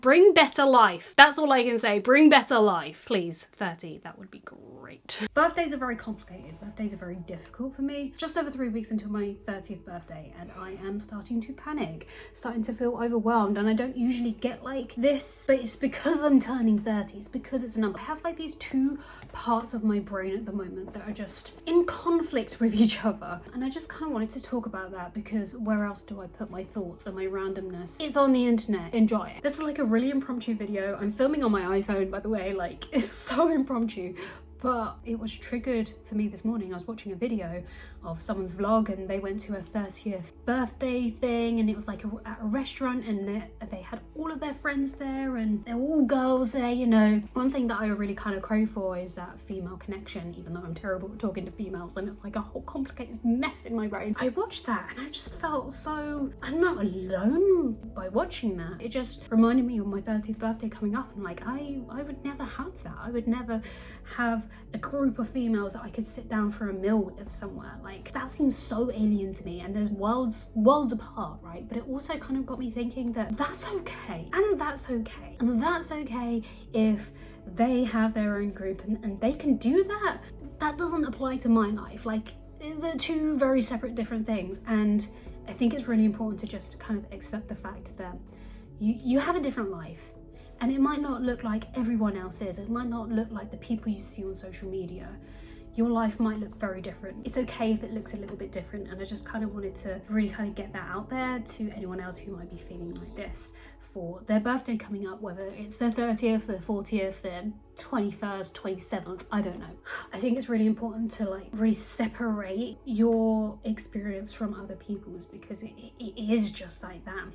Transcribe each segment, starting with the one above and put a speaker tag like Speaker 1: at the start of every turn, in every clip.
Speaker 1: Bring better life. That's all I can say. Bring better life. Please, 30, that would be great. Birthdays are very complicated. Birthdays are very difficult for me. Just over 3 weeks until my 30th birthday, and I am starting to panic, starting to feel overwhelmed, and I don't usually get like this, but it's because I'm turning 30. It's because it's a number. I have like these two parts of my brain at the moment that are just in conflict with each other, and I just kind of wanted to talk about that because where else do I put my thoughts and my randomness? It's on the internet. Enjoy it. This is like a really impromptu video. I'm filming on my iPhone, by the way, like it's so impromptu. But it was triggered for me this morning. I was watching a video of someone's vlog and they went to a 30th birthday thing, and it was like at a restaurant, and they had all of their friends there and they're all girls there, you know. One thing that I really kind of crave for is that female connection, even though I'm terrible at talking to females and it's like a whole complicated mess in my brain. I watched that and I just felt so, I'm not alone by watching that. It just reminded me of my 30th birthday coming up, and like I would never have that. I would never have a group of females that I could sit down for a meal with somewhere. Like that seems so alien to me, and there's worlds apart, right? But it also kind of got me thinking that that's okay, and that's okay, and that's okay if they have their own group and they can do that. That doesn't apply to my life. Like they're two very separate different things, and I think it's really important to just kind of accept the fact that you have a different life. And it might not look like everyone else's. It might not look like the people you see on social media. Your life might look very different. It's okay if it looks a little bit different, and I just kind of wanted to really kind of get that out there to anyone else who might be feeling like this for their birthday coming up, whether it's their 30th, their 40th, their 21st, 27th, I don't know. I think it's really important to like really separate your experience from other people's, because it is just like that.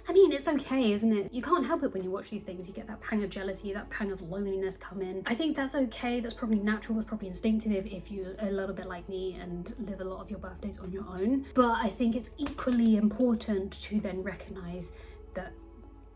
Speaker 1: I mean, it's okay, isn't it? You can't help it when you watch these things. You get that pang of jealousy, that pang of loneliness come in. I think that's okay. That's probably natural. That's probably instinctive if you're a little bit like me and live a lot of your birthdays on your own. But I think it's equally important to then recognize that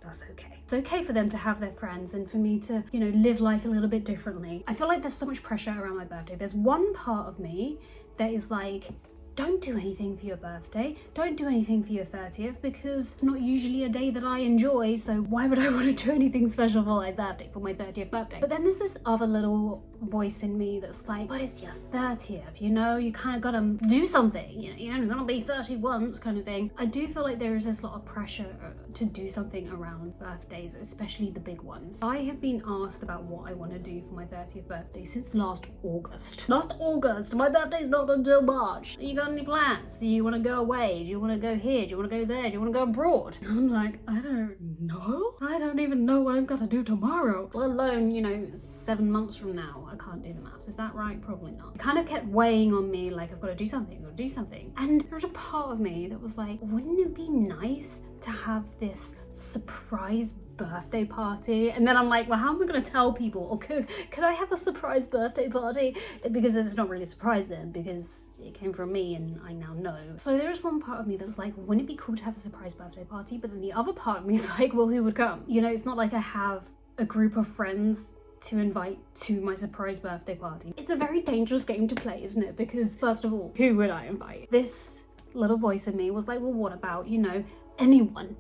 Speaker 1: that's okay. It's okay for them to have their friends and for me to, you know, live life a little bit differently. I feel like there's so much pressure around my birthday. There's one part of me that is like, don't do anything for your birthday, don't do anything for your 30th, because it's not usually a day that I enjoy, so why would I want to do anything special for my birthday, for my 30th birthday? But then there's this other little voice in me that's like, but it's your 30th, you know, you kind of gotta do something, you know, you're only gonna be 30 once kind of thing. I do feel like there is this lot of pressure to do something around birthdays, especially the big ones. I have been asked about what I want to do for my 30th birthday since last August. Last August! My birthday's not until March. You got any plans? Do you want to go away? Do you want to go here? Do you want to go there? Do you want to go abroad? I'm like, I don't know. I don't even know what I'm gonna do tomorrow, let alone, you know, 7 months from now. I can't do the maths. Is that right? Probably not. It kind of kept weighing on me, like I've got to do something, I've got to do something. And there was a part of me that was like, wouldn't it be nice to have this surprise birthday party? And then I'm like, well, how am I going to tell people? Or could I have a surprise birthday party? Because it's not really a surprise then, because it came from me and I now know. So there was one part of me that was like, wouldn't it be cool to have a surprise birthday party? But then the other part of me is like, well, who would come? You know, it's not like I have a group of friends to invite to my surprise birthday party. It's a very dangerous game to play, isn't it? Because first of all, who would I invite? This little voice in me was like, well, what about, you know, anyone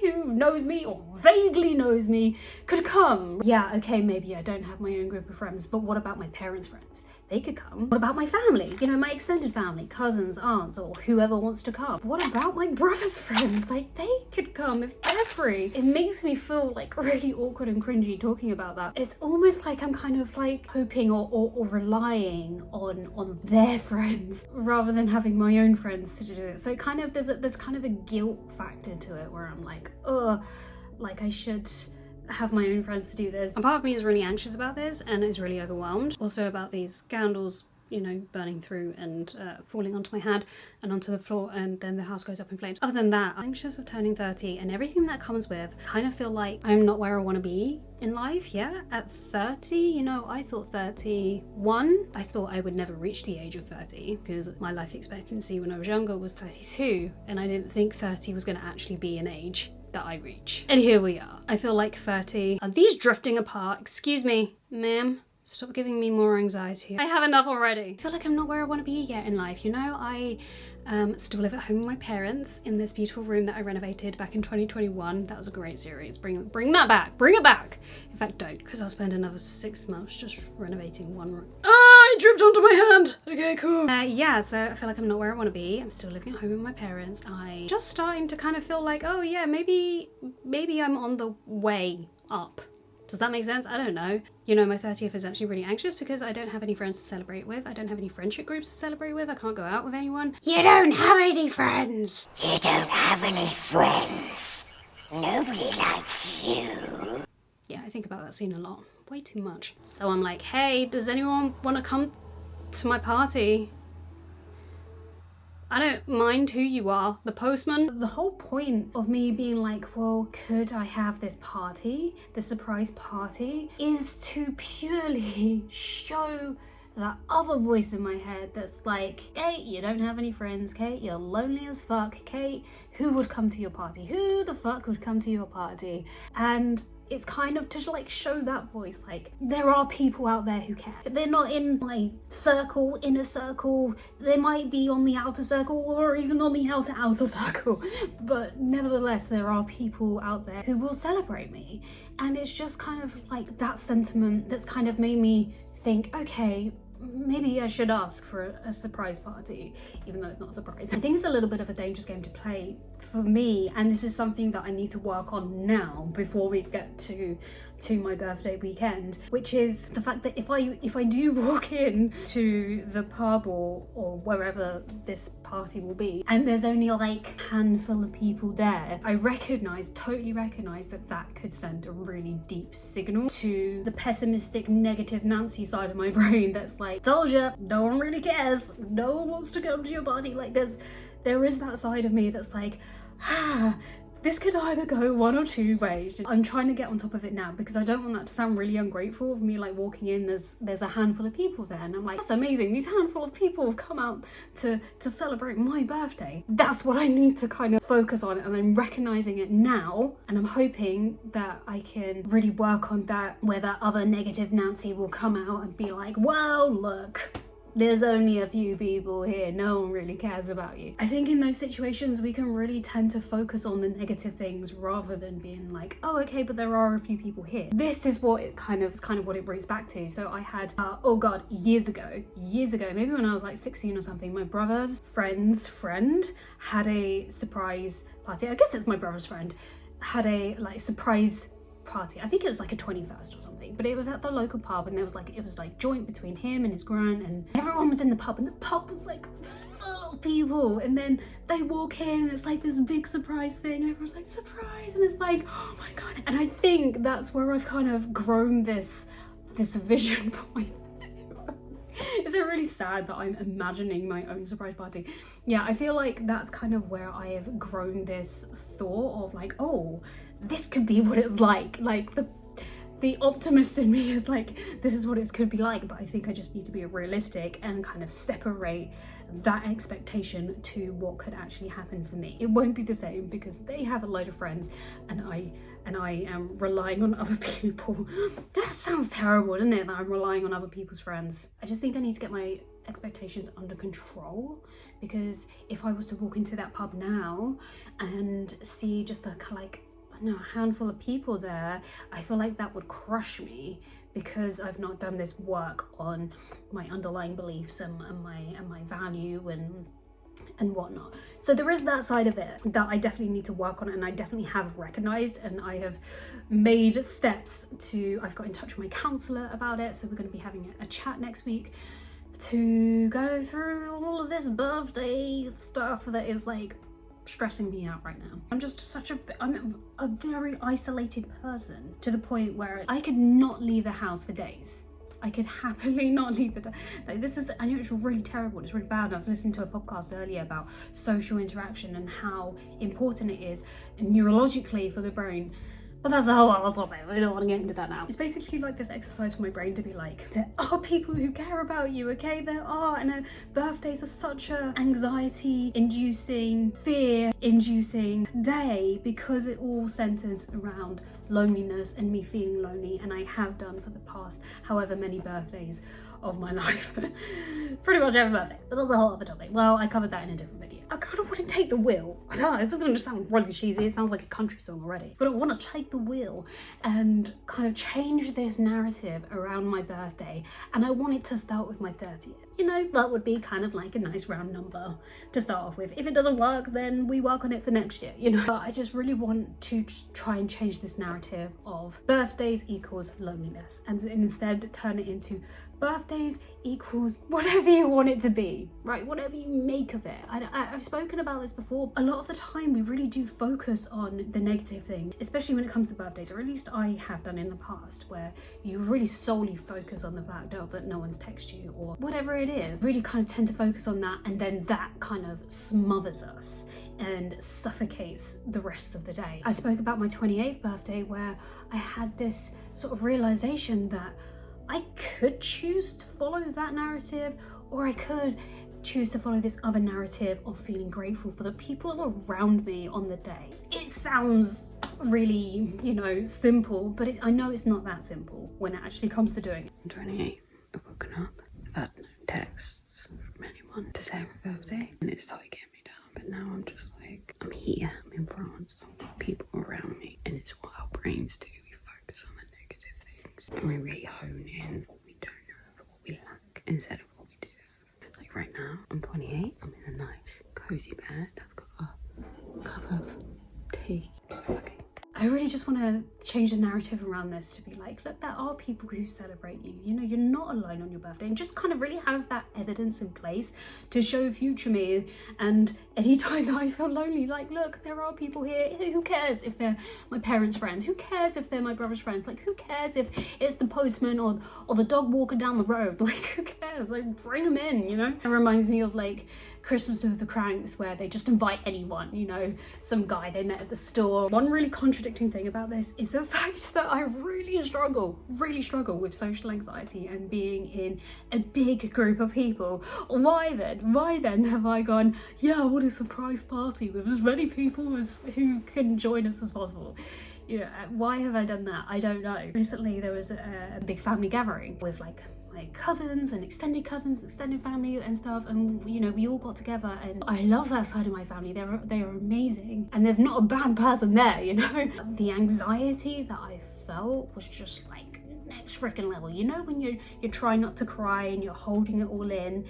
Speaker 1: who knows me or vaguely knows me could come. Yeah, okay, maybe I don't have my own group of friends, but what about my parents' friends? They could come. What about my family? You know, my extended family, cousins, aunts, or whoever wants to come. What about my brother's friends? Like, they could come if they're free. It makes me feel like really awkward and cringy talking about that. It's almost like I'm kind of like hoping or relying on their friends rather than having my own friends to do it. So it kind of, there's kind of a guilt factor to it where I'm like, oh, like I should have my own friends to do this. And part of me is really anxious about this and is really overwhelmed. Also about these candles, you know, burning through and falling onto my head and onto the floor, and then the house goes up in flames. Other than that, I'm anxious of turning 30 and everything that comes with. Kind of feel like I'm not where I want to be in life yet. At 30, you know, I thought 31, I thought I would never reach the age of 30 because my life expectancy when I was younger was 32, and I didn't think 30 was going to actually be an age that I reach. And here we are. I feel like 30. Are these drifting apart? Excuse me, ma'am. Stop giving me more anxiety. I have enough already. I feel like I'm not where I want to be yet in life, you know? I Still live at home with my parents in this beautiful room that I renovated back in 2021. That was a great series. Bring that back. Bring it back. In fact, don't, because I'll spend another 6 months just renovating one room. Ah, I dripped onto my hand. Okay, cool. Yeah, so I feel like I'm not where I want to be. I'm still living at home with my parents. I'm just starting to kind of feel like, oh yeah, maybe I'm on the way up. Does that make sense? I don't know. You know, my 30th is actually really anxious because I don't have any friends to celebrate with. I don't have any friendship groups to celebrate with. I can't go out with anyone. You don't have any friends!
Speaker 2: You don't have any friends. Nobody likes you.
Speaker 1: Yeah, I think about that scene a lot. Way too much. So I'm like, hey, does anyone want to come to my party? I don't mind who you are, the postman. The whole point of me being like, well, could I have this party, this surprise party, is to purely show that other voice in my head that's like, Kate, you don't have any friends, Kate, you're lonely as fuck, Kate, who would come to your party? Who the fuck would come to your party? And it's kind of to like show that voice, like there are people out there who care. They're not in my circle, inner circle, they might be on the outer circle or even on the outer circle, but nevertheless there are people out there who will celebrate me. And it's just kind of like that sentiment that's kind of made me think, okay, maybe I should ask for a surprise party, even though it's not a surprise. I think it's a little bit of a dangerous game to play for me, and this is something that I need to work on now before we get to my birthday weekend, which is the fact that if I do walk in to the pub or wherever this party will be, and there's only like a handful of people there, I totally recognize that could send a really deep signal to the pessimistic, negative Nancy side of my brain that's like, told ya, no one really cares, no one wants to come to your party. Like there is that side of me that's like, this could either go one or two ways. I'm trying to get on top of it now because I don't want that to sound really ungrateful of me like walking in, there's a handful of people there and I'm like, that's amazing, these handful of people have come out to celebrate my birthday. That's what I need to kind of focus on, and I'm recognizing it now, and I'm hoping that I can really work on that, where that other negative Nancy will come out and be like, well, look, there's only a few people here, no one really cares about you. I think in those situations we can really tend to focus on the negative things rather than being like, oh okay, but there are a few people here. This is what it kind of what it roots back to. So I had oh god, years ago, maybe when I was like 16 or something, my brother's friend's friend had a surprise party. I guess it's my brother's friend had a like surprise party. I think it was like a 21st or something, but it was at the local pub, and it was like joint between him and his gran, and everyone was in the pub, and the pub was like full of people, and then they walk in and it's like this big surprise thing, and everyone's like, surprise, and it's like, oh my god. And I think that's where I've kind of grown this vision for my Is it really sad that I'm imagining my own surprise party? Yeah, I feel like that's kind of where I have grown this thought of like, oh, this could be what it's like. Like the optimist in me is like, this is what it could be like, but I think I just need to be realistic and kind of separate that expectation to what could actually happen for me. It won't be the same because they have a load of friends and I am relying on other people. That sounds terrible, doesn't it, that I'm relying on other people's friends? I just think I need to get my expectations under control, because if I was to walk into that pub now and see just a handful of people there, I feel like that would crush me because I've not done this work on my underlying beliefs and my value and whatnot. So there is that side of it that I definitely need to work on, and I definitely have recognized, and I have made steps I've got in touch with my counsellor about it, so we're going to be having a chat next week to go through all of this birthday stuff that is like stressing me out right now. I'm a very isolated person to the point where I could not leave the house for days. I could happily not leave the like this is, I know it's really terrible, it's really bad. I was listening to a podcast earlier about social interaction and how important it is neurologically for the brain. But that's a whole other topic. I don't want to get into that now. It's basically like this exercise for my brain to be like, there are people who care about you, okay? There are. And birthdays are such a anxiety-inducing, fear-inducing day because it all centers around loneliness and me feeling lonely. And I have done for the past however many birthdays of my life. Pretty much every birthday, but that's a whole other topic. Well, I covered that in a different video. I kind of want to take the wheel. I don't know, this doesn't just sound really cheesy, it sounds like a country song already. But I want to take the wheel and kind of change this narrative around my birthday, and I want it to start with my 30th. You know, that would be kind of like a nice round number to start off with. If it doesn't work, then we work on it for next year, you know. But I just really want to try and change this narrative of birthdays equals loneliness, and instead turn it into birthdays equals whatever you want it to be, right? Whatever you make of it. I've spoken about this before. A lot of the time we really do focus on the negative thing, especially when it comes to birthdays, or at least I have done in the past, where you really solely focus on the fact that no one's texted you or whatever it is. Really kind of tend to focus on that, and then that kind of smothers us and suffocates the rest of the day. I spoke about my 28th birthday where I had this sort of realization that I could choose to follow that narrative, or I could choose to follow this other narrative of feeling grateful for the people around me on the day. It sounds really, you know, simple, but I know it's not that simple when it actually comes to doing it.
Speaker 3: I'm 28, I've woken up, I've had no texts from anyone to say my birthday, and it started getting me down, but now I'm just like, I'm here, I'm in France, I've got people around me, and it's what our brains do. We focus on the negative things, and we really hone in what we don't have, what we lack, instead of what we do have. Like right now, I'm 28, I'm in a nice, cozy bed, I've got a cup of tea, I'm so lucky.
Speaker 1: I really just want to change the narrative around this to be like, look, there are people who celebrate you. You know, you're not alone on your birthday, and just kind of really have that evidence in place to show future me. And anytime that I feel lonely, like, look, there are people here. Who cares if they're my parents' friends? Who cares if they're my brother's friends? Like, who cares if it's the postman or the dog walking down the road? Like, who cares? Like, bring them in, you know? It reminds me of like Christmas with the Cranks, where they just invite anyone, you know, some guy they met at the store. One really contradicting thing about this is the fact that I really struggle with social anxiety and being in a big group of people. Why then have I gone, yeah, I want a surprise party with as many people as who can join us as possible? You know, why have I done that? I don't know. Recently there was a big family gathering with like my cousins and extended cousins, extended family and stuff, and you know, we all got together, and I love that side of my family. They are amazing, and there's not a bad person there, you know. The anxiety that I felt was just like next freaking level, you know, when you're trying not to cry and you're holding it all in.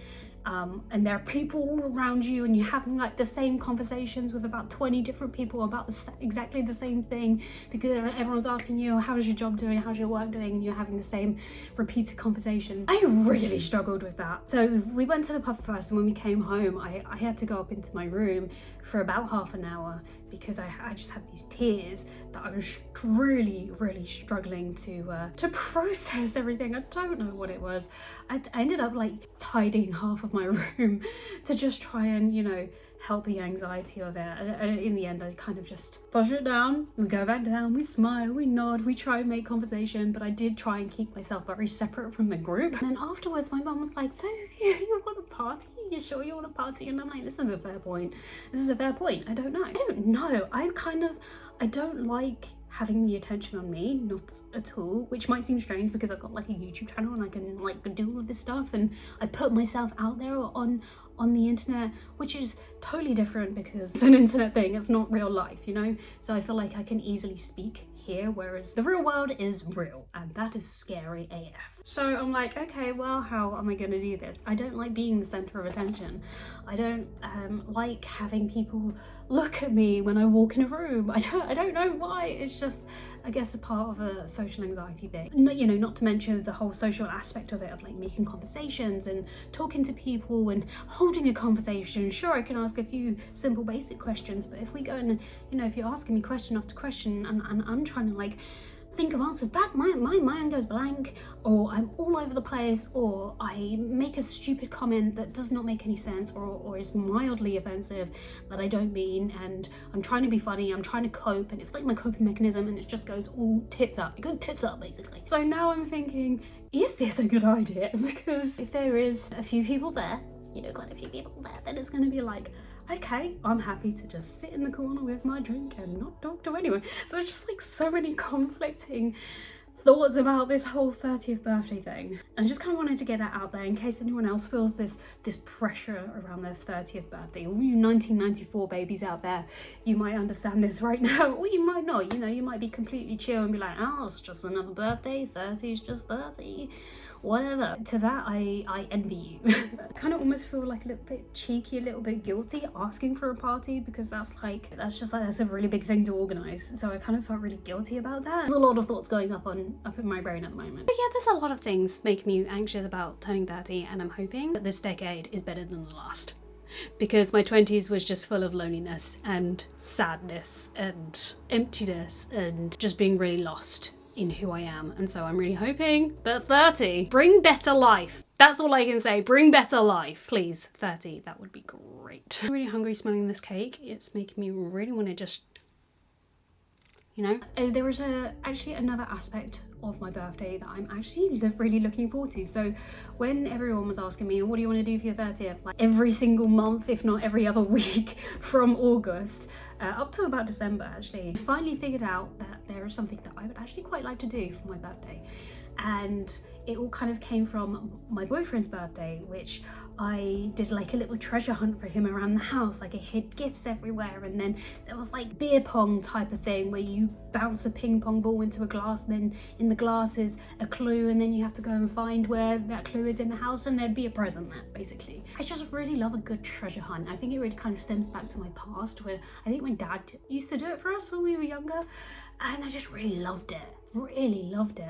Speaker 1: And there are people all around you, and you're having like the same conversations with about 20 different people about exactly the same thing, because everyone's asking you, how's your job doing, how's your work doing, and you're having the same repeated conversation. I really struggled with that. So we went to the pub first, and when we came home, I had to go up into my room for about half an hour because I just had these tears that I was really struggling to process everything. I don't know what it was. I ended up like tidying half of my room to just try and, you know, help the anxiety of it. And in the end, I kind of just push it down. We go back down, we smile, we nod, we try and make conversation, but I did try and keep myself very separate from the group. And then afterwards, my mum was like, so you want a party? You sure you want a party? And I'm like, this is a fair point. This is a fair point. I don't know. I don't like having the attention on me, not at all, which might seem strange because I've got like a YouTube channel and I can like do all of this stuff, and I put myself out there on the internet, which is totally different because it's an internet thing, it's not real life, you know? So I feel like I can easily speak here, whereas the real world is real, and that is scary AF. So I'm like, okay, well, how am I gonna do this? I don't like being the center of attention. I don't like having people look at me when I walk in a room. I don't know why. It's just, I guess, a part of a social anxiety thing. You know, not to mention the whole social aspect of it, of like making conversations and talking to people and holding a conversation. Sure, I can ask a few simple basic questions, but if we go and, you know, if you're asking me question after question and I'm trying to like think of answers back, my mind goes blank, or I'm all over the place, or I make a stupid comment that does not make any sense, or is mildly offensive that I don't mean, and I'm trying to be funny, I'm trying to cope, and it's like my coping mechanism, and it just goes all tits up. It goes tits up basically. So now I'm thinking, is this a good idea? Because if there is a few people there, you know, quite a few people there, then it's going to be like, okay, I'm happy to just sit in the corner with my drink and not talk to anyone. So it's just like so many conflicting thoughts about this whole 30th birthday thing. And I just kind of wanted to get that out there in case anyone else feels this pressure around their 30th birthday. All you 1994 babies out there, you might understand this right now, or you might not. You know, you might be completely chill and be like, oh, it's just another birthday, 30 is just 30, whatever. To that, I envy you. I kind of almost feel like a little bit cheeky, a little bit guilty asking for a party, because that's a really big thing to organize. So I kind of felt really guilty about that. There's a lot of thoughts going up in my brain at the moment. But yeah, there's a lot of things making me anxious about turning 30, and I'm hoping that this decade is better than the last. Because my 20s was just full of loneliness and sadness and emptiness and just being really lost in who I am. And so I'm really hoping that 30 bring better life. That's all I can say. Bring better life. Please, 30, that would be great. I'm really hungry smelling this cake. It's making me really want to just, you know. There was actually another aspect of my birthday that I'm actually really looking forward to. So when everyone was asking me, what do you want to do for your 30th? Like every single month, if not every other week from August up to about December, actually, I finally figured out that there is something that I would actually quite like to do for my birthday. And it all kind of came from my boyfriend's birthday, which I did like a little treasure hunt for him around the house. Like I hid gifts everywhere, and then there was like beer pong type of thing where you bounce a ping pong ball into a glass, and then in the glass is a clue, and then you have to go and find where that clue is in the house, and there'd be a present there, basically. I just really love a good treasure hunt. I think it really kind of stems back to my past, where I think my dad used to do it for us when we were younger, and I just really loved it.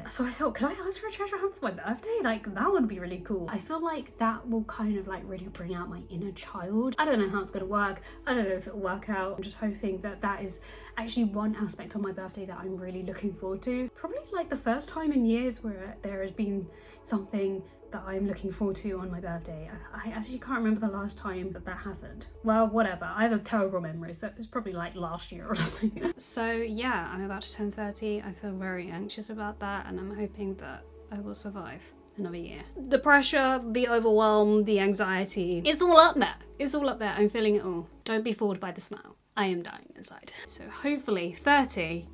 Speaker 1: So I thought, could I ask for a treasure hunt for my birthday? Like, that would be really cool. I feel like that will kind of like really bring out my inner child. I don't know how it's gonna work. I don't know if it'll work out. I'm just hoping that that is actually one aspect of my birthday that I'm really looking forward to. Probably like the first time in years where there has been something that I'm looking forward to on my birthday. I actually can't remember the last time that happened. Well, whatever. I have a terrible memory, so it's probably like last year or something. So yeah, I'm about to turn 30. I feel very anxious about that, and I'm hoping that I will survive another year. The pressure, the overwhelm, the anxiety, it's all up there. It's all up there. I'm feeling it all. Don't be fooled by the smile. I am dying inside. So hopefully 30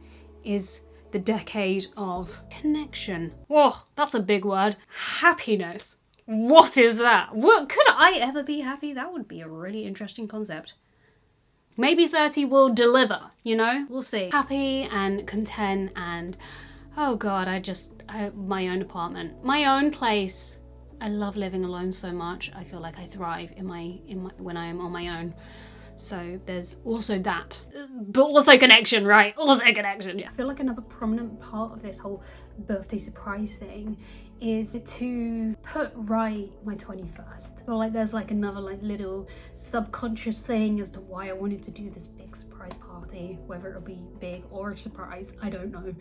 Speaker 1: is the decade of connection. Whoa, that's a big word. Happiness. What is that? What, could I ever be happy? That would be a really interesting concept. Maybe 30 will deliver, you know? We'll see. Happy and content and, oh God, my own apartment, my own place. I love living alone so much. I feel like I thrive when I am on my own. So there's also that, but also connection, right? Also connection, yeah. I feel like another prominent part of this whole birthday surprise thing is to put right my 21st. I feel like there's like another like little subconscious thing as to why I wanted to do this big surprise party, whether it'll be big or a surprise, I don't know.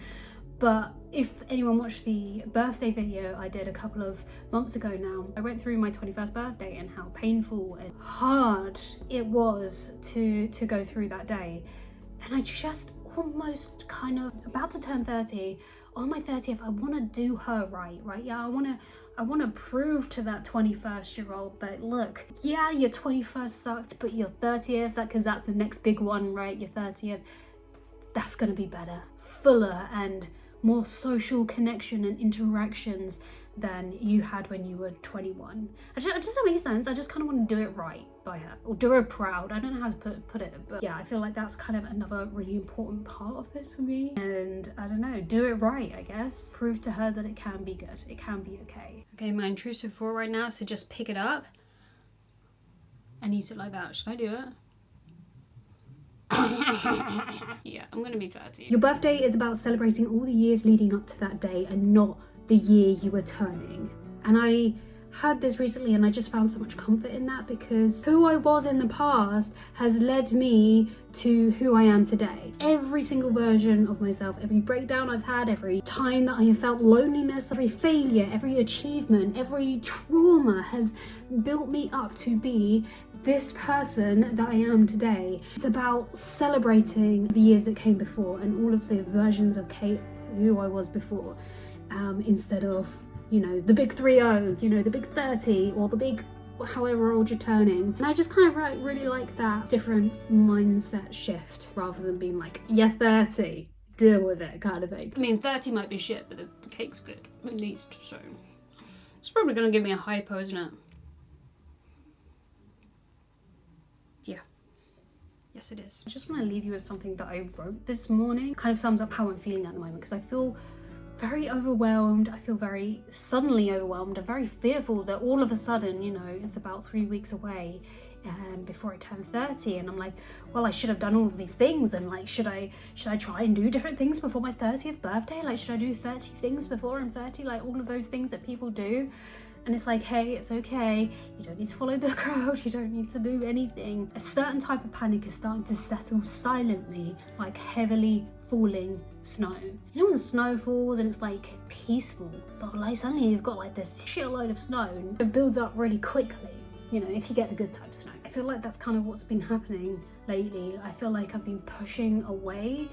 Speaker 1: But if anyone watched the birthday video I did a couple of months ago now, I went through my 21st birthday and how painful and hard it was to go through that day. And I just almost kind of about to turn 30. On my 30th, I want to do her right? Yeah, I want to prove to that 21st-year-old that, look, yeah, your 21st sucked, but your 30th, because that's the next big one, right? Your 30th, that's going to be better, fuller, and more social connection and interactions than you had when you were 21. Does that make sense? I just kind of want to do it right by her, or do her proud. I don't know how to put it, but yeah, I feel like that's kind of another really important part of this for me. And I don't know, do it right, I guess. Prove to her that it can be good, it can be okay. Okay, my intrusive thought right now is to just pick it up and eat it like that. Should I do it? Yeah, I'm gonna be 30. Your birthday is about celebrating all the years leading up to that day and not the year you were turning. And I heard this recently and I just found so much comfort in that, because who I was in the past has led me to who I am today. Every single version of myself, every breakdown I've had, every time that I have felt loneliness, every failure, every achievement, every trauma has built me up to be this person that I am today. It's about celebrating the years that came before and all of the versions of Kate who I was before, instead of, you know, the big 30, you know, the big 30 or the big however old you're turning. And I just kind of really like that different mindset shift, rather than being like, you're 30, deal with it kind of thing. I mean, 30 might be shit, but the cake's good, at least, so. It's probably gonna give me a hypo, isn't it? Yeah. Yes, it is. I just want to leave you with something that I wrote this morning. Kind of sums up how I'm feeling at the moment, because I feel very overwhelmed. I feel very suddenly overwhelmed. I'm very fearful that all of a sudden, you know, it's about 3 weeks away and before I turn 30, and I'm like, well, I should have done all of these things, and like, should I try and do different things before my 30th birthday? Like, should I do 30 things before I'm 30? Like, all of those things that people do. And it's like, hey, it's okay. You don't need to follow the crowd. You don't need to do anything. A certain type of panic is starting to settle silently, like heavily falling snow. You know when the snow falls and it's like peaceful, but like suddenly you've got like this shitload of snow and it builds up really quickly. You know, if you get the good type of snow. I feel like that's kind of what's been happening lately. I feel like I've been pushing away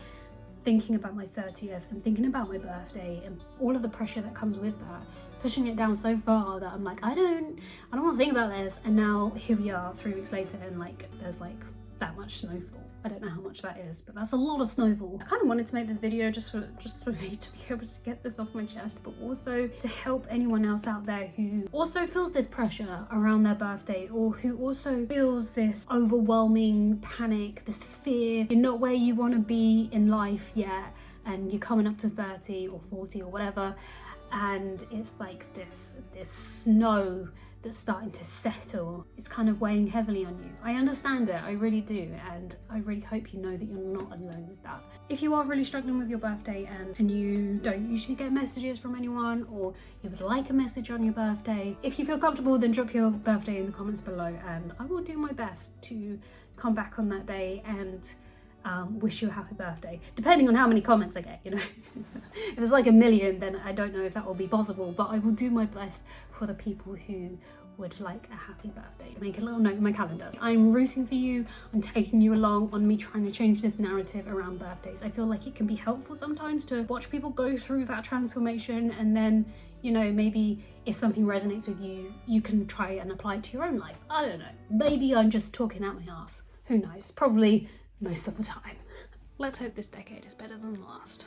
Speaker 1: thinking about my 30th and thinking about my birthday and all of the pressure that comes with that, pushing it down so far that I'm like, I don't want to think about this. And now here we are 3 weeks later, and like there's like that much snowfall. I don't know how much that is, but that's a lot of snowfall. I kind of wanted to make this video just for me to be able to get this off my chest, but also to help anyone else out there who also feels this pressure around their birthday, or who also feels this overwhelming panic, this fear. You're not where you want to be in life yet, and you're coming up to 30 or 40 or whatever, and it's like this snow that's starting to settle. It's kind of weighing heavily on you. I understand it, I really do, and I really hope you know that you're not alone with that. If you are really struggling with your birthday and you don't usually get messages from anyone, or you would like a message on your birthday, if you feel comfortable, then drop your birthday in the comments below, and I will do my best to come back on that day and wish you a happy birthday, depending on how many comments I get, you know. If it's like 1 million, then I don't know if that will be possible, but I will do my best for the people who would like a happy birthday. Make a little note in my calendar. I'm rooting for you. I'm taking you along on me trying to change this narrative around birthdays. I feel like it can be helpful sometimes to watch people go through that transformation, and then, you know, maybe if something resonates with you, you can try and apply it to your own life. I don't know. Maybe I'm just talking out my ass. Who knows? Probably most of the time. Let's hope this decade is better than the last.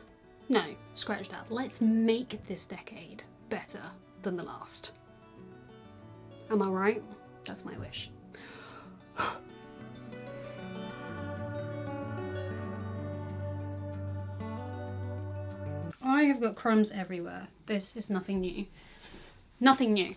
Speaker 1: No, scratch that. Let's make this decade better than the last. Am I right? That's my wish. I have got crumbs everywhere. This is nothing new. Nothing new.